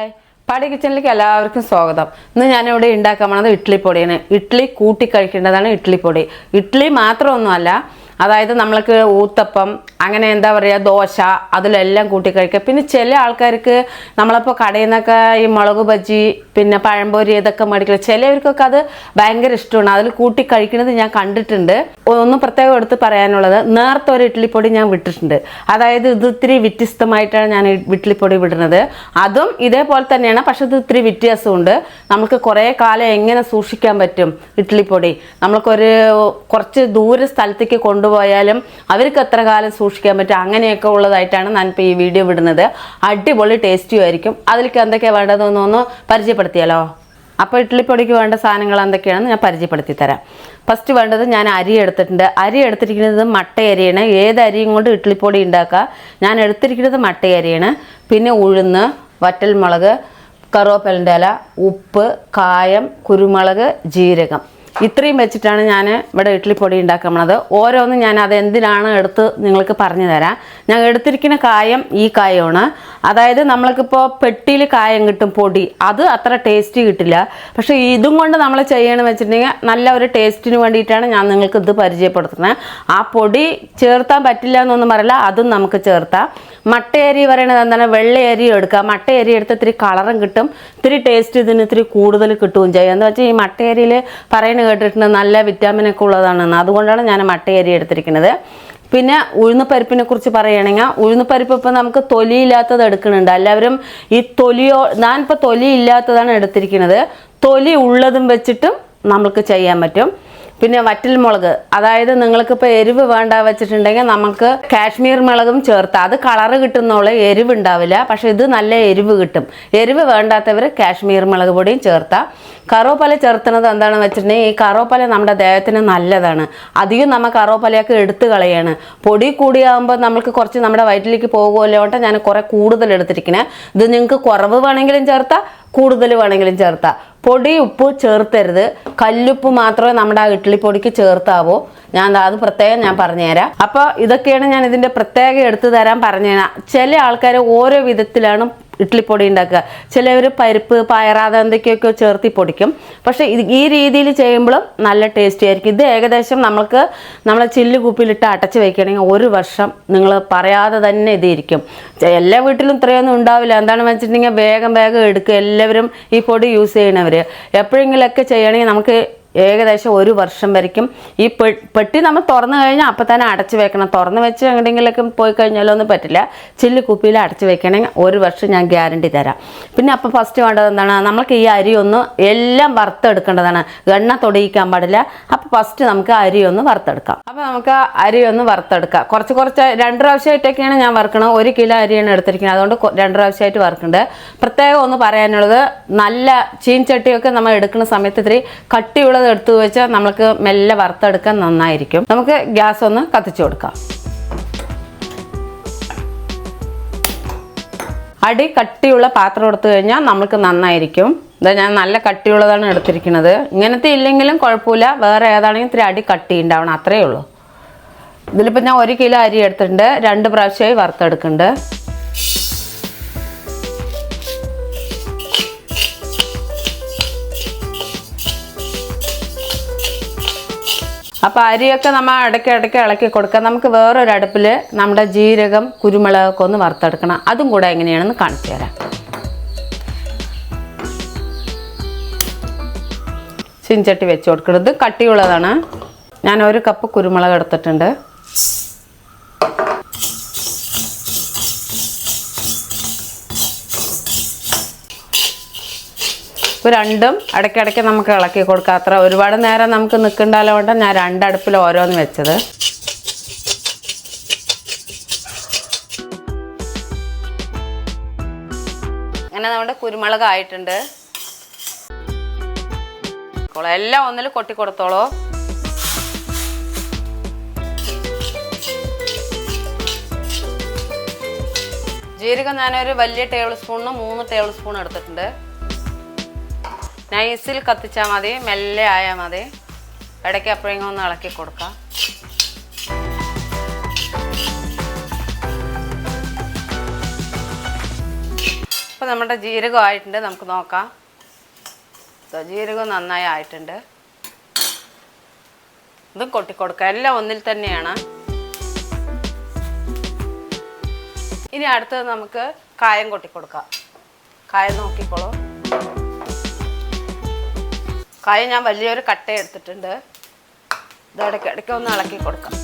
Hi പാടി കിച്ചണിലേക്ക് എല്ലാവർക്കും സ്വാഗതം. ഇന്ന് ഞാനിവിടെ ഉണ്ടാക്കാൻ പോകുന്നത് ഇഡ്ഡലിപ്പൊടിയാണ്. ഇഡ്ഡലി കൂട്ടി കഴിക്കേണ്ടതാണ് ഇഡ്ഡലിപ്പൊടി. ഇഡ്ഡലി മാത്രമൊന്നുമല്ല, അതായത് നമ്മൾക്ക് ഊത്തപ്പം, അങ്ങനെ എന്താ പറയുക, ദോശ, അതിലെല്ലാം കൂട്ടി കഴിക്കാം. പിന്നെ ചില ആൾക്കാർക്ക് നമ്മളിപ്പോൾ കടയിൽ നിന്നൊക്കെ ഈ മുളക് ബജ്ജി, പിന്നെ പഴംപൊരി, ഇതൊക്കെ മേടിക്കുക. ചിലവർക്കൊക്കെ അത് ഭയങ്കര ഇഷ്ടമാണ്. അതിൽ കൂട്ടി കഴിക്കുന്നത് ഞാൻ കണ്ടിട്ടുണ്ട്. ഒന്ന് പ്രത്യേകം എടുത്ത് പറയാനുള്ളത്, നേരത്തെ ഒരു ഇഡ്ഡലിപ്പൊടി ഞാൻ വിട്ടിട്ടുണ്ട്. അതായത് ഇത് ഇത്തിരി വ്യത്യസ്തമായിട്ടാണ് ഞാൻ ഇഡ്ഡലിപ്പൊടി വിടുന്നത്. അതും ഇതേപോലെ തന്നെയാണ്, പക്ഷെ ഇത് ഇത്തിരി വ്യത്യാസമുണ്ട്. നമുക്ക് കുറേ കാലം എങ്ങനെ സൂക്ഷിക്കാൻ പറ്റും ഇഡ്ഡലിപ്പൊടി? നമ്മൾക്കൊരു കുറച്ച് ദൂര സ്ഥലത്തേക്ക് കൊണ്ടുപോയാലും അവർക്ക് എത്ര കാലം സൂക്ഷിക്കാൻ പറ്റും, അങ്ങനെയൊക്കെ ഉള്ളതായിട്ടാണ് ഞാനിപ്പോൾ ഈ വീഡിയോ വിടുന്നത്. അടിപൊളി ടേസ്റ്റിയും ആയിരിക്കും. അതിലേക്ക് എന്തൊക്കെയാണ് വേണ്ടതെന്നൊന്ന് പരിചയപ്പെടുത്തിയാലോ? അപ്പോൾ ഇഡ്ഡലിപ്പൊടിക്ക് വേണ്ട സാധനങ്ങൾ എന്തൊക്കെയാണെന്ന് ഞാൻ പരിചയപ്പെടുത്തി തരാം. ഫസ്റ്റ് വേണ്ടത്, ഞാൻ അരി എടുത്തിട്ടുണ്ട്. അരി എടുത്തിരിക്കുന്നത് മട്ട അരിയാണ്. ഏത് അരിയും കൊണ്ട് ഇഡ്ഡലിപ്പൊടി ഉണ്ടാക്കുക. ഞാൻ എടുത്തിരിക്കുന്നത് മട്ട അരിയാണ്. പിന്നെ ഉഴുന്ന്, വറ്റൽമുളക്, കറുവേപ്പിലൻ്റെ ഇല, ഉപ്പ്, കായം, കുരുമുളക്, ജീരകം, ഇത്രയും വെച്ചിട്ടാണ് ഞാൻ ഇവിടെ ഇഡ്ഡലിപ്പൊടി ഉണ്ടാക്കുന്നത്. ഓരോന്നും ഞാൻ അത് എന്തിനാണ് എടുത്ത് നിങ്ങൾക്ക് പറഞ്ഞു തരാം. ഞാൻ എടുത്തിരിക്കുന്ന കായം ഈ കായമാണ്. അതായത് നമ്മൾക്കിപ്പോൾ പെട്ടിയിൽ കായം കിട്ടും പൊടി, അത് അത്ര ടേസ്റ്റ് കിട്ടില്ല. പക്ഷേ ഇതും കൊണ്ട് നമ്മൾ ചെയ്യണമെന്ന് വെച്ചിട്ടുണ്ടെങ്കിൽ നല്ല ഒരു ടേസ്റ്റിന് വേണ്ടിയിട്ടാണ് ഞാൻ നിങ്ങൾക്ക് ഇത് പരിചയപ്പെടുത്തുന്നത്. ആ പൊടി ചേർത്താൻ പറ്റില്ല എന്നൊന്നും പറയില്ല, അതും നമുക്ക് ചേർത്താം. മട്ടയരി പറയണത് എന്താണ്, വെള്ളയരി എടുക്കുക. മട്ടയരി എടുത്ത് ഇത്തിരി കളറും കിട്ടും, ഇത്തിരി ടേസ്റ്റ് ഇതിന് ഇത്തിരി കൂടുതൽ കിട്ടുകയും ചെയ്യും. എന്ന് വെച്ചാൽ ഈ മട്ടയരിയിൽ പറയുന്നത് കേട്ടിട്ടുണ്ട് നല്ല വിറ്റാമിനൊക്കെ ഉള്ളതാണെന്ന്. അതുകൊണ്ടാണ് ഞാൻ മട്ടയരി എടുത്തിരിക്കുന്നത്. പിന്നെ ഉഴുന്ന് പരിപ്പിനെ കുറിച്ച് പറയുകയാണെങ്കിൽ, ഉഴുന്ന് പരിപ്പ് ഇപ്പം നമുക്ക് തൊലിയില്ലാത്തത് എടുക്കുന്നുണ്ട് എല്ലാവരും. ഈ ഞാനിപ്പോൾ തൊലി ഇല്ലാത്തതാണ് എടുത്തിരിക്കുന്നത്. തൊലി ഉള്ളതും വെച്ചിട്ടും നമുക്ക് ചെയ്യാൻ പറ്റും. പിന്നെ വറ്റൽമുളക്, അതായത് നിങ്ങൾക്കിപ്പോൾ എരിവ് വേണ്ട വെച്ചിട്ടുണ്ടെങ്കിൽ നമുക്ക് കാശ്മീർ മുളകും ചേർത്താം. അത് കളറ് കിട്ടുന്നോളെ എരിവ് ഉണ്ടാവില്ല, പക്ഷെ ഇത് നല്ല എരിവ് കിട്ടും. എരിവ് വേണ്ടാത്തവർ കാശ്മീർ മുളക് പൊടിയും ചേർത്താം. കറുവപ്പല ചേർത്തുന്നത് എന്താണെന്ന് വെച്ചിട്ടുണ്ടെങ്കിൽ, ഈ കറുവപ്പല നമ്മുടെ ദേഹത്തിന് നല്ലതാണ്. അധികം നമ്മൾ കറുവപ്പലയൊക്കെ എടുത്ത് കളയാണ്. പൊടി കൂടിയാകുമ്പോൾ നമുക്ക് കുറച്ച് നമ്മുടെ വയറ്റിലേക്ക് പോകുമല്ലോ, കൊണ്ട് ഞാൻ കുറേ കൂടുതൽ എടുത്തിരിക്കുന്നത്. ഇത് നിങ്ങൾക്ക് കുറവ് വേണമെങ്കിലും ചേർത്താം, കൂടുതൽ വേണമെങ്കിലും ചേർത്താം. പൊടി ഉപ്പ് ചേർത്തരുത്, കല്ലുപ്പ് മാത്രമേ നമ്മുടെ ആ ഇഡ്ഡലിപ്പൊടിക്ക് ചേർത്താവൂ. അത് പ്രത്യേകം ഞാൻ പറഞ്ഞുതരാം. അപ്പോൾ ഇതൊക്കെയാണ് ഞാൻ ഇതിൻ്റെ പ്രത്യേകം എടുത്തു തരാൻ പറഞ്ഞുതരാം. ചില ആൾക്കാർ ഓരോ വിധത്തിലാണ് ഇഡ്ഡലിപ്പൊടി ഉണ്ടാക്കുക. ചിലവർ പരിപ്പ്, പയറാതെ എന്തൊക്കെയൊക്കെ ചേർത്തി പൊടിക്കും. പക്ഷേ ഈ രീതിയിൽ ചെയ്യുമ്പോഴും നല്ല ടേസ്റ്റി ആയിരിക്കും. ഇത് ഏകദേശം നമ്മളെ ചില്ല് കുപ്പിയിലിട്ട് അടച്ച് വയ്ക്കുകയാണെങ്കിൽ 1 വർഷം നിങ്ങൾ പറയാതെ തന്നെ ഇതിരിക്കും. എല്ലാ വീട്ടിലും ഇത്രയൊന്നും ഉണ്ടാവില്ല. എന്താണെന്ന് വെച്ചിട്ടുണ്ടെങ്കിൽ വേഗം എടുക്കുക. എല്ലാവരും ഈ പൊടി യൂസ് ചെയ്യണവർ എപ്പോഴെങ്കിലുമൊക്കെ ചെയ്യണമെങ്കിൽ നമുക്ക് ഏകദേശം 1 വർഷം വരയ്ക്കും. ഈ പെട്ടി നമ്മൾ തുറന്നു കഴിഞ്ഞാൽ അപ്പം തന്നെ അടച്ചു വെക്കണം. തുറന്ന് വെച്ച് എങ്ങനെയെങ്കിലൊക്കെ പോയി കഴിഞ്ഞാലോ ഒന്നും പറ്റില്ല. ചില്ല് കുപ്പിയിൽ അടച്ചു വെക്കണമെങ്കിൽ 1 വർഷം ഞാൻ ഗ്യാരണ്ടി തരാം. പിന്നെ അപ്പോൾ ഫസ്റ്റ് വേണ്ടത് എന്താണ്, നമ്മൾക്ക് ഈ അരി ഒന്ന് എല്ലാം വറുത്തെടുക്കേണ്ടതാണ്. എണ്ണ തൊടിയിക്കാൻ പാടില്ല. അപ്പോൾ ഫസ്റ്റ് നമുക്ക് അരി ഒന്ന് വറുത്തെടുക്കാം. അപ്പോൾ നമുക്ക് അരി ഒന്ന് വറുത്തെടുക്കാം. കുറച്ച് 2 പ്രാവശ്യമായിട്ടൊക്കെയാണ് ഞാൻ വറുക്കണം. 1 കിലോ അരിയാണ് എടുത്തിരിക്കുന്നത്, അതുകൊണ്ട് 2 പ്രാവശ്യമായിട്ട് വറുക്കുന്നുണ്ട്. പ്രത്യേകം ഒന്ന് പറയാനുള്ളത്, നല്ല ചീൻചട്ടിയൊക്കെ നമ്മൾ എടുക്കുന്ന സമയത്ത് ഇത്തിരി കട്ടിയുള്ള എടുത്തു വെച്ചാൽ നമുക്ക് മെല്ലെ വറുത്തെടുക്കാൻ നന്നായിരിക്കും. നമുക്ക് ഗ്യാസ് ഒന്ന് കത്തിച്ചു കൊടുക്കാം. അടി കട്ടിയുള്ള പാത്രം എടുത്തു കഴിഞ്ഞാൽ നമുക്ക് നന്നായിരിക്കും. ഞാൻ നല്ല കട്ടിയുള്ളതാണ് എടുത്തിരിക്കുന്നത്. ഇങ്ങനത്തെ ഇല്ലെങ്കിലും കുഴപ്പമില്ല, വേറെ ഏതാണെങ്കിലും ഇത്തിരി അടി കട്ടി ഉണ്ടാവണം, അത്രയേ ഉള്ളൂ. ഇതിലിപ്പോൾ ഞാൻ 1 കിലോ അരി എടുത്തിട്ടുണ്ട്. 2 പ്രാവശ്യമായി വറുത്തെടുക്കുന്നുണ്ട്. അപ്പോൾ അരിയൊക്കെ നമ്മൾ ഇടയ്ക്ക് ഇളക്കി കൊടുക്കാം. നമുക്ക് വേറൊരു അടുപ്പിൽ നമ്മുടെ ജീരകം, കുരുമുളകൊക്കെ ഒന്ന് വറുത്തെടുക്കണം. അതും കൂടെ എങ്ങനെയാണെന്ന് കാണിച്ചു തരാം. ചീൻചട്ടി വെച്ച് കൊടുക്കുന്നത് കട്ടിയുള്ളതാണ്. ഞാൻ 1 കപ്പ് കുരുമുളക് എടുത്തിട്ടുണ്ട്. ഇപ്പോൾ രണ്ടും ഇടയ്ക്കിടയ്ക്ക് നമുക്ക് ഇളക്കി കൊടുക്കാം. അത്ര ഒരുപാട് നേരം നമുക്ക് നിൽക്കണ്ടല്ലോ കൊണ്ട് ഞാൻ 2 അടുപ്പിൽ ഓരോന്ന് വെച്ചത്. അങ്ങനെ നമ്മുടെ കുരുമുളക് ആയിട്ടുണ്ട്. എല്ലാം ഒന്നിൽ കൊട്ടി കൊടുത്തോളൂ. ജീരകം ഞാനൊരു വലിയ ടേബിൾ സ്പൂണിന് 3 ടേബിൾ സ്പൂൺ എടുത്തിട്ടുണ്ട്. നൈസിൽ കത്തിച്ചാൽ മതി, മെല്ലെ ആയാൽ മതി. ഇടയ്ക്ക് എപ്പോഴെങ്കിലും ഒന്ന് ഇളക്കി കൊടുക്കാം. അപ്പോൾ നമ്മുടെ ജീരകം ആയിട്ടുണ്ട്, നമുക്ക് നോക്കാം. ജീരകം നന്നായി ആയിട്ടുണ്ട്. ഇതും കൊട്ടിക്കൊടുക്കുക, എല്ലാം ഒന്നിൽ തന്നെയാണ്. ഇനി അടുത്തത് നമുക്ക് കായം കൊട്ടിക്കൊടുക്കാം. കായം നോക്കിക്കോളൂ. കായം ഞാൻ വലിയൊരു കട്ട എടുത്തിട്ടുണ്ട്. ഇത് ഇടയ്ക്ക് ഒന്ന് ഇളക്കി കൊടുക്കാം.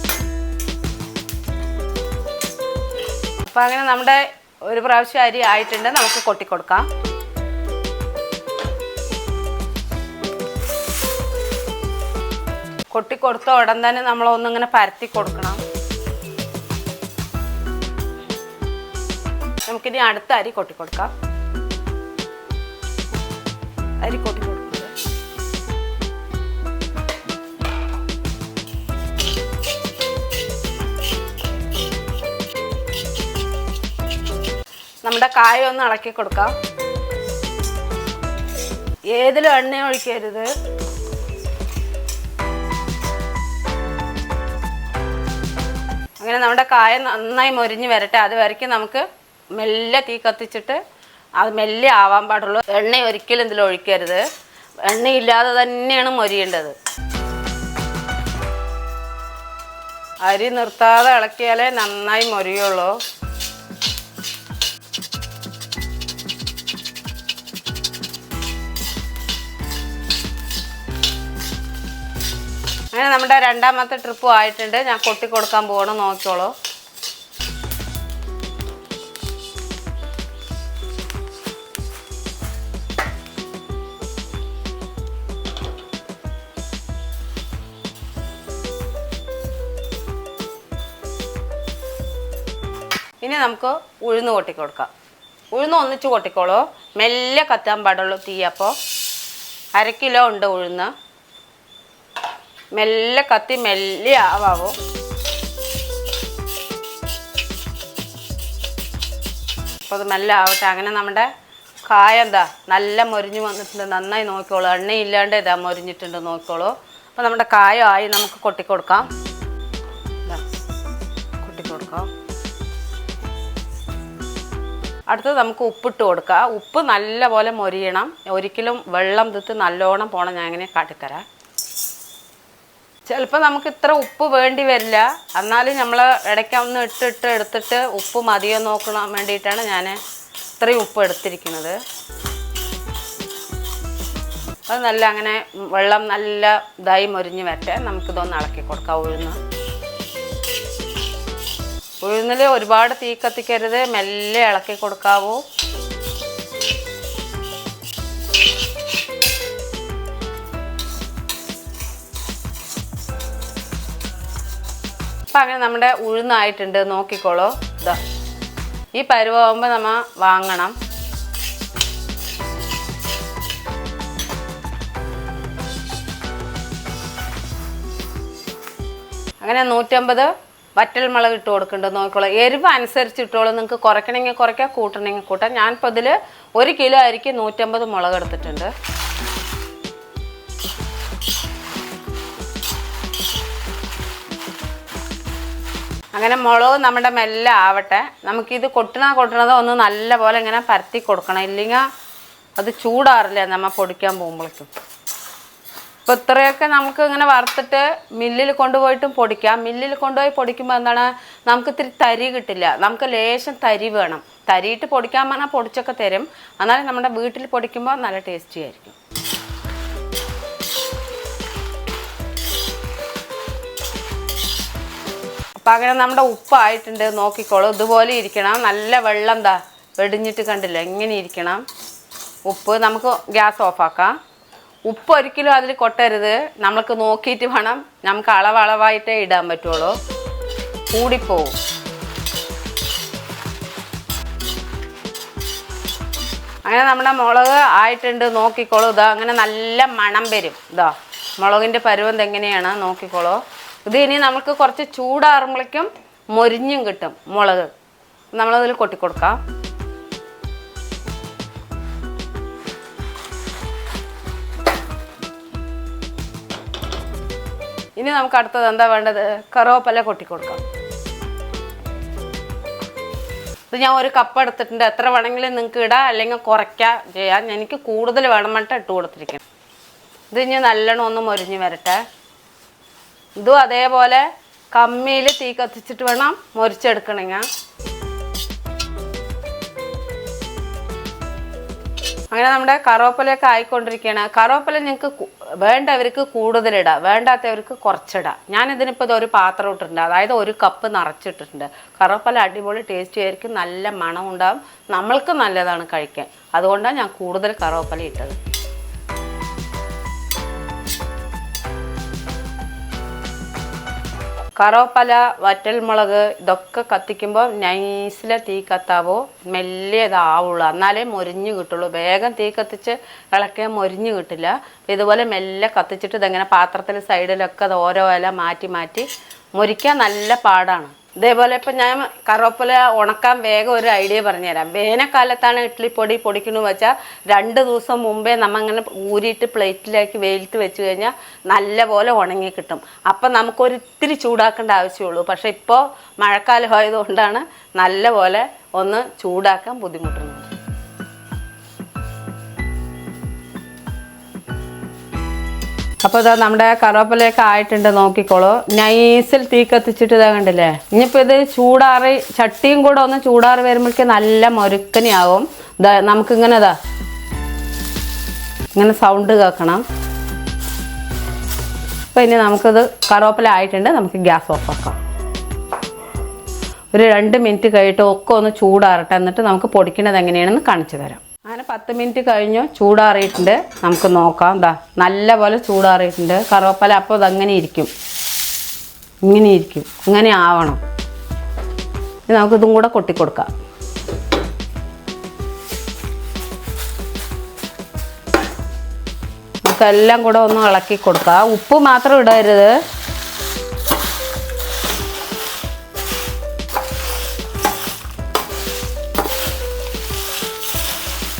അപ്പം അങ്ങനെ നമ്മുടെ ഒരു പ്രാവശ്യം അരി ആയിട്ടുണ്ട്, നമുക്ക് കൊട്ടിക്കൊടുക്കാം. കൊട്ടിക്കൊടുത്ത ഉടൻ തന്നെ നമ്മളൊന്നിങ്ങനെ പരത്തി കൊടുക്കണം. നമുക്കിനി അടുത്ത അരി കൊട്ടിക്കൊടുക്കാം. അരി കൊട്ടിക്കൊടുക്കുന്നത് നമ്മുടെ കായ ഒന്ന് ഇളക്കി കൊടുക്കാം. ഏതിലും എണ്ണ ഒഴിക്കരുത്. അങ്ങനെ നമ്മുടെ കായ നന്നായി മൊരിഞ്ഞ് വരട്ടെ. അത് വരയ്ക്കും നമുക്ക് മെല്ലെ തീ കത്തിച്ചിട്ട് അത് മെല്ലെ ആവാൻ പാടുള്ളൂ. എണ്ണ ഒരിക്കലും ഇതിൽ ഒഴിക്കരുത്. എണ്ണയില്ലാതെ തന്നെയാണ് മൊരിയേണ്ടത്. അരി നിർത്താതെ ഇളക്കിയാലേ നന്നായി മൊരിയുള്ളൂ. അങ്ങനെ നമ്മുടെ രണ്ടാമത്തെ ട്രിപ്പും ആയിട്ടുണ്ട്. ഞാൻ കൊട്ടി കൊടുക്കാൻ പോകണം, നോക്കിക്കോളൂ. ഇനി നമുക്ക് ഉഴുന്ന് കൊട്ടിക്കൊടുക്കാം. ഉഴുന്ന് ഒന്നിച്ച് കൊട്ടിക്കോളൂ. മെല്ലെ കത്താൻ പാടുള്ളൂ തീ. അപ്പോൾ 1/2 കിലോ ഉണ്ട് ഉഴുന്ന്. മെല്ലെ കത്തി മെല്ലെ ആവാവോ. അപ്പോൾ അത് മെല്ലെ ആവട്ടെ. അങ്ങനെ നമ്മുടെ കായ എന്താ നല്ല മൊരിഞ്ഞ് വന്നിട്ടുണ്ട്. നന്നായി നോക്കിക്കോളൂ. എണ്ണയില്ലാണ്ട് ഇതാ മൊരിഞ്ഞിട്ടുണ്ട്, നോക്കിക്കോളൂ. അപ്പോൾ നമ്മുടെ കായ ആയി, നമുക്ക് കൊട്ടിക്കൊടുക്കാം. കൊട്ടിക്കൊടുക്കാം. അടുത്തത് നമുക്ക് ഉപ്പിട്ട് കൊടുക്കാം. ഉപ്പ് നല്ല പോലെ മൊരിയണം. ഒരിക്കലും വെള്ളം തിത്ത് നല്ലോണം പോകണം. ഞാൻ ഇങ്ങനെ കാട്ടിത്തരാം. ചിലപ്പോൾ നമുക്ക് ഇത്ര ഉപ്പ് വേണ്ടി വരില്ല. എന്നാലും നമ്മൾ ഇടയ്ക്ക് ഒന്ന് എടുത്തിട്ട് ഉപ്പ് മതിയോ നോക്കണം വേണ്ടിയിട്ടാണ് ഞാൻ ഇത്രയും ഉപ്പ് എടുത്തിരിക്കുന്നത്. അത് നല്ല അങ്ങനെ വെള്ളം നല്ല ഇതായി മൊരിഞ്ഞ് വരട്ടെ. നമുക്കിതൊന്ന് ഇളക്കി കൊടുക്കാം. ഉഴുന്നിൽ ഒരുപാട് തീ കത്തിക്കരുത്. മെല്ലെ ഇളക്കി കൊടുക്കാവൂ. അപ്പം അങ്ങനെ നമ്മുടെ ഉഴുന്നായിട്ടുണ്ട്, നോക്കിക്കോളൂ. ഇതാ ഈ പരുവാകുമ്പോൾ നമ്മൾ വാങ്ങണം. അങ്ങനെ 150 വറ്റൽമുളക് ഇട്ട് കൊടുക്കുന്നുണ്ട്, നോക്കിക്കോളൂ. എരിവ് അനുസരിച്ച് ഇട്ടോളൂ. നിങ്ങൾക്ക് കുറയ്ക്കണമെങ്കിൽ കുറയ്ക്കാം, കൂട്ടണമെങ്കിൽ കൂട്ടാം. ഞാനിപ്പോൾ ഇതിൽ 1 കിലോ അരിക്ക് 150 മുളക് എടുത്തിട്ടുണ്ട്. അങ്ങനെ മുളക് നമ്മുടെ മെല്ലെ ആവട്ടെ. നമുക്കിത് കൊട്ടണത് ഒന്ന് നല്ല പോലെ ഇങ്ങനെ പരത്തി കൊടുക്കണം. ഇല്ലെങ്കിൽ അത് ചൂടാറില്ല നമ്മൾ പൊടിക്കാൻ പോകുമ്പോഴേക്കും. ഇപ്പോൾ ഇത്രയൊക്കെ നമുക്ക് ഇങ്ങനെ വറുത്തിട്ട് മില്ലിൽ കൊണ്ടുപോയിട്ടും പൊടിക്കാം. മില്ലിൽ കൊണ്ടുപോയി പൊടിക്കുമ്പോൾ എന്താണ്, നമുക്ക് ഇത്തിരി തരി കിട്ടില്ല. നമുക്ക് ലേശം തരി വേണം. തരിയിട്ട് പൊടിക്കാൻ പറഞ്ഞാൽ പൊടിച്ചൊക്കെ തരും. എന്നാലും നമ്മുടെ വീട്ടിൽ പൊടിക്കുമ്പോൾ നല്ല ടേസ്റ്റി ആയിരിക്കും. അപ്പം അങ്ങനെ നമ്മുടെ ഉപ്പായിട്ടുണ്ട്, നോക്കിക്കോളൂ. ഇതുപോലെ ഇരിക്കണം. നല്ല വെള്ളം വെടിഞ്ഞിട്ട് കണ്ടില്ല, എങ്ങനെ ഇരിക്കണം ഉപ്പ്. നമുക്ക് ഗ്യാസ് ഓഫാക്കാം. ഉപ്പ് ഒരിക്കലും അതിൽ കൊട്ടരുത്. നമ്മൾക്ക് നോക്കിയിട്ട് വേണം. നമുക്ക് അളവായിട്ടേ ഇടാൻ പറ്റുള്ളൂ. കൂടിപ്പോവും. അങ്ങനെ നമ്മുടെ മുളക് ആയിട്ടുണ്ട്, നോക്കിക്കോളൂ. ഇതാ അങ്ങനെ നല്ല മണം വരും. ഇതാ മുളകിൻ്റെ പരുവം എങ്ങനെയാണ് നോക്കിക്കോളൂ. ഇത് ഇനി നമുക്ക് കുറച്ച് ചൂടാറുമ്പോഴേക്കും മൊരിഞ്ഞും കിട്ടും മുളക്. നമ്മളതിൽ കൊട്ടിക്കൊടുക്കാം. ഇനി നമുക്ക് അടുത്തത് എന്താ വേണ്ടത്, കറുവേപ്പില കൊട്ടിക്കൊടുക്കാം. ഇത് ഞാൻ ഒരു കപ്പ് എടുത്തിട്ടുണ്ട്. എത്ര വേണമെങ്കിലും നിങ്ങൾക്ക് ഇടാം, അല്ലെങ്കിൽ കുറയ്ക്കാം ചെയ്യാം. എനിക്ക് കൂടുതൽ വേണം പറഞ്ഞിട്ട് ഇട്ട് കൊടുത്തിരിക്കണം. ഇത് ഇനി നല്ലോണം ഒന്ന് മൊരിഞ്ഞ് വരട്ടെ. ഇതും അതേപോലെ കമ്മിയിൽ തീ കത്തിച്ചിട്ട് വേണം മൊരിച്ചെടുക്കണമെങ്കിൽ. അങ്ങനെ നമ്മുടെ കറിവേപ്പിലയൊക്കെ ആയിക്കൊണ്ടിരിക്കുകയാണ്. കറിവേപ്പില നിങ്ങൾക്ക് വേണ്ടവർക്ക് കൂടുതലിടാം, വേണ്ടാത്തവർക്ക് കുറച്ചിടാം. ഞാനിതിനിപ്പോൾ ഒരു പാത്രം ഇട്ടിട്ടുണ്ട്, അതായത് ഒരു കപ്പ് നിറച്ചിട്ടിട്ടുണ്ട്. കറിവേപ്പില അടിപൊളി ടേസ്റ്റ് ആയിരിക്കും, നല്ല മണം ഉണ്ടാകും, നമ്മൾക്ക് നല്ലതാണ് കഴിക്കാൻ. അതുകൊണ്ടാണ് ഞാൻ കൂടുതൽ കറിവേപ്പില ഇട്ടത്. കറിവേപ്പില, വറ്റൽമുളക് ഇതൊക്കെ കത്തിക്കുമ്പോൾ നൈസിലെ തീ കത്താവോ, മെല്ലെ ഇതാവുള്ളൂ, എന്നാലേ മൊരിഞ്ഞ് കിട്ടുള്ളൂ. വേഗം തീ കത്തിച്ച് ഇളക്കിയാൽ മൊരിഞ്ഞ് കിട്ടില്ല. ഇതുപോലെ മെല്ലെ കത്തിച്ചിട്ട് ഇതെങ്ങനെ പാത്രത്തിൽ സൈഡിലൊക്കെ അത് ഓരോ ഇല മാറ്റി മാറ്റി മൊരിക്കാൻ നല്ല പാടാണ്. ഇതേപോലെ ഇപ്പം ഞാൻ കറിവേപ്പില ഉണക്കാൻ വേഗം ഒരു ഐഡിയ പറഞ്ഞുതരാം. വേനൽക്കാലത്താണ് ഇഡ്ഡലിപ്പൊടി പൊടിക്കണമെന്ന് വെച്ചാൽ 2 ദിവസം മുമ്പേ നമ്മങ്ങനെ ഊരിയിട്ട് പ്ലേറ്റിലേക്ക് വെയിലത്ത് വെച്ച് കഴിഞ്ഞാൽ നല്ല പോലെ ഉണങ്ങി കിട്ടും. അപ്പം നമുക്കൊരിത്തിരി ചൂടാക്കേണ്ട ആവശ്യമുള്ളൂ. പക്ഷേ ഇപ്പോൾ മഴക്കാലം ആയതുകൊണ്ടാണ് നല്ല പോലെ ഒന്ന് ചൂടാക്കാൻ ബുദ്ധിമുട്ടുന്നത്. അപ്പോൾ ഇതാ നമ്മുടെ കറിവേപ്പിലയൊക്കെ ആയിട്ടുണ്ട്, നോക്കിക്കോളൂ. നൈസിൽ തീ കത്തിച്ചിട്ട് ഇതാ കണ്ടില്ലേ. ഇനിയിപ്പോൾ ഇത് ചൂടാറി ചട്ടിയും കൂടെ ഒന്ന് ചൂടാറി വരുമ്പോഴേക്ക് നല്ല മൊരുക്കനെയാവും. ഇതാ നമുക്കിങ്ങനെ ഇങ്ങനെ സൗണ്ട് കേൾക്കണം. അപ്പോൾ ഇനി നമുക്കിത് കറിവേപ്പില ആയിട്ടുണ്ട്, നമുക്ക് ഗ്യാസ് ഓഫാക്കാം. ഒരു 2 മിനിറ്റ് കഴിഞ്ഞിട്ട് ഒക്കെ ഒന്ന് ചൂടാറട്ടെ, എന്നിട്ട് നമുക്ക് പൊടിക്കുന്നത് എങ്ങനെയാണെന്ന് കാണിച്ചു തരാം. അങ്ങനെ 10 മിനിറ്റ് കഴിഞ്ഞു, ചൂടാറിയിട്ടുണ്ട്. നമുക്ക് നോക്കാം. എന്താ നല്ല പോലെ ചൂടാറിയിട്ടുണ്ട് കറിവേപ്പില. അപ്പോൾ അതങ്ങനെ ഇരിക്കും, ഇങ്ങനെ ആവണം. നമുക്കിതും കൂടെ കൊട്ടിക്കൊടുക്കാം. നമുക്കെല്ലാം കൂടെ ഒന്ന് ഇളക്കി കൊടുക്കാം. ഉപ്പ് മാത്രം ഇടരുത്.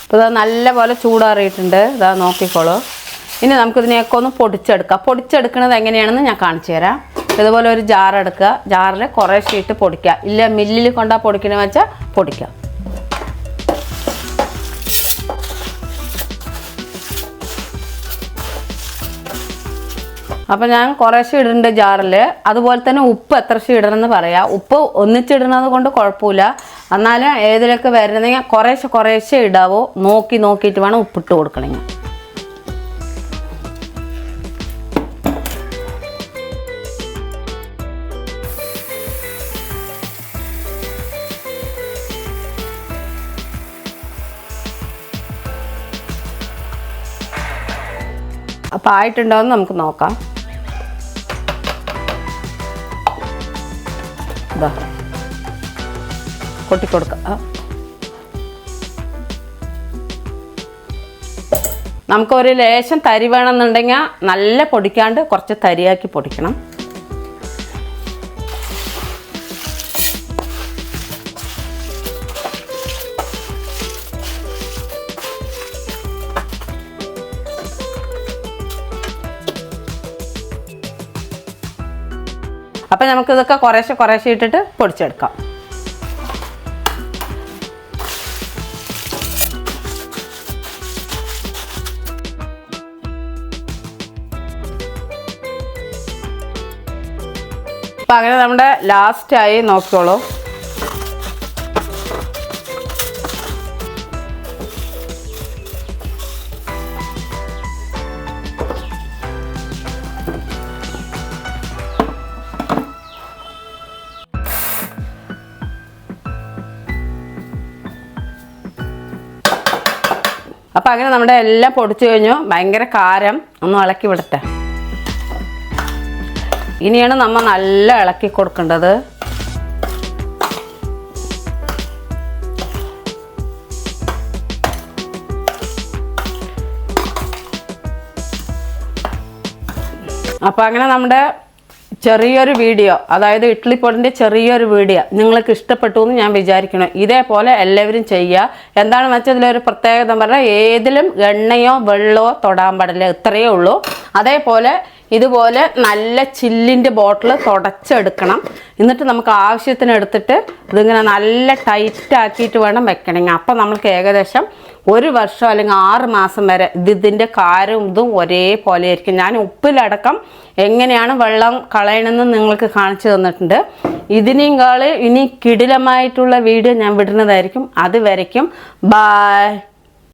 അപ്പോൾ ഇതാ നല്ല പോലെ ചൂടാറിയിട്ടുണ്ട്. ഇതാ നോക്കിക്കോളൂ. ഇനി നമുക്കിതിനെയൊക്കെ ഒന്ന് പൊടിച്ചെടുക്കാം. പൊടിച്ചെടുക്കുന്നത് എങ്ങനെയാണെന്ന് ഞാൻ കാണിച്ചു തരാം. ഇതുപോലെ ഒരു ജാർ എടുക്കുക, ജാറിൽ കുറേശ്ശെ ഇട്ട് പൊടിക്കുക. ഇല്ല മില്ലിൽ കൊണ്ടാൽ പൊടിക്കണമെന്ന് വെച്ചാൽ പൊടിക്കുക. അപ്പോൾ ഞാൻ കുറേശ്ശെ ഇടുന്നുണ്ട് ജാറിൽ. അതുപോലെ തന്നെ ഉപ്പ് എത്ര ഇടണമെന്ന് പറയാം. ഉപ്പ് ഒന്നിച്ചിടുന്നത് കൊണ്ട് കുഴപ്പമില്ല, എന്നാലും ഏതിലൊക്കെ വരുന്നെങ്കിൽ കുറേശ്ശെ ഇടാവോ, നോക്കിയിട്ട് വേണം ഉപ്പിട്ട് കൊടുക്കണമെങ്കിൽ. അപ്പോൾ ആയിട്ടുണ്ടോയെന്ന് നമുക്ക് നോക്കാം. ഇതാ കൊട്ടിക്കൊടുക്കുക. നമുക്കൊരു ലേശം തരി വേണമെന്നുണ്ടെങ്കിൽ നല്ല പൊടിക്കാണ്ട് കുറച്ച് തരിയാക്കി പൊടിക്കണം. അപ്പം നമുക്കിതൊക്കെ കുറേശ്ശെ ഇട്ടിട്ട് പൊടിച്ചെടുക്കാം. അപ്പം അങ്ങനെ നമ്മുടെ ലാസ്റ്റായി നോക്കിക്കോളൂ. അപ്പം അങ്ങനെ നമ്മുടെ എല്ലാം പൊടിച്ചു കഴിഞ്ഞു. ഭയങ്കര കാരം, ഒന്ന് ഇളക്കി വിടട്ടെ. ഇനിയാണ് നമ്മൾ നല്ല ഇളക്കി കൊടുക്കേണ്ടത്. അപ്പം അങ്ങനെ നമ്മുടെ ചെറിയൊരു വീഡിയോ, അതായത് ഇഡ്ഡലിപ്പൊടിൻ്റെ ചെറിയൊരു വീഡിയോ നിങ്ങൾക്ക് ഇഷ്ടപ്പെട്ടു എന്ന് ഞാൻ വിചാരിക്കണം. ഇതേപോലെ എല്ലാവരും ചെയ്യുക. എന്താണെന്ന് വെച്ചാൽ ഇതിലൊരു പ്രത്യേകത പറഞ്ഞാൽ ഏതിലും എണ്ണയോ വെള്ളമോ തൊടാൻ പാടില്ല, ഇത്രയേ ഉള്ളൂ. അതേപോലെ ഇതുപോലെ നല്ല ചില്ലിൻ്റെ ബോട്ടിൽ തുടച്ചെടുക്കണം. എന്നിട്ട് നമുക്ക് ആവശ്യത്തിന് എടുത്തിട്ട് ഇതിങ്ങനെ നല്ല ടൈറ്റ് ആക്കിയിട്ട് വേണം വെക്കണമെങ്കിൽ. അപ്പം നമ്മൾക്ക് ഏകദേശം 1 വർഷം അല്ലെങ്കിൽ 6 മാസം വരെ ഇതിൻ്റെ കാരും ഇതും ഒരേപോലെ ആയിരിക്കും. ഞാൻ ഉപ്പിലടക്കം എങ്ങനെയാണ് വെള്ളം കളയണമെന്ന് നിങ്ങൾക്ക് കാണിച്ചു തന്നിട്ടുണ്ട്. ഇതിനേക്കാൾ ഇനി കിടിലമായിട്ടുള്ള വീഡിയോ ഞാൻ വിടുന്നതായിരിക്കും. അതുവരയ്ക്കും ബായ്.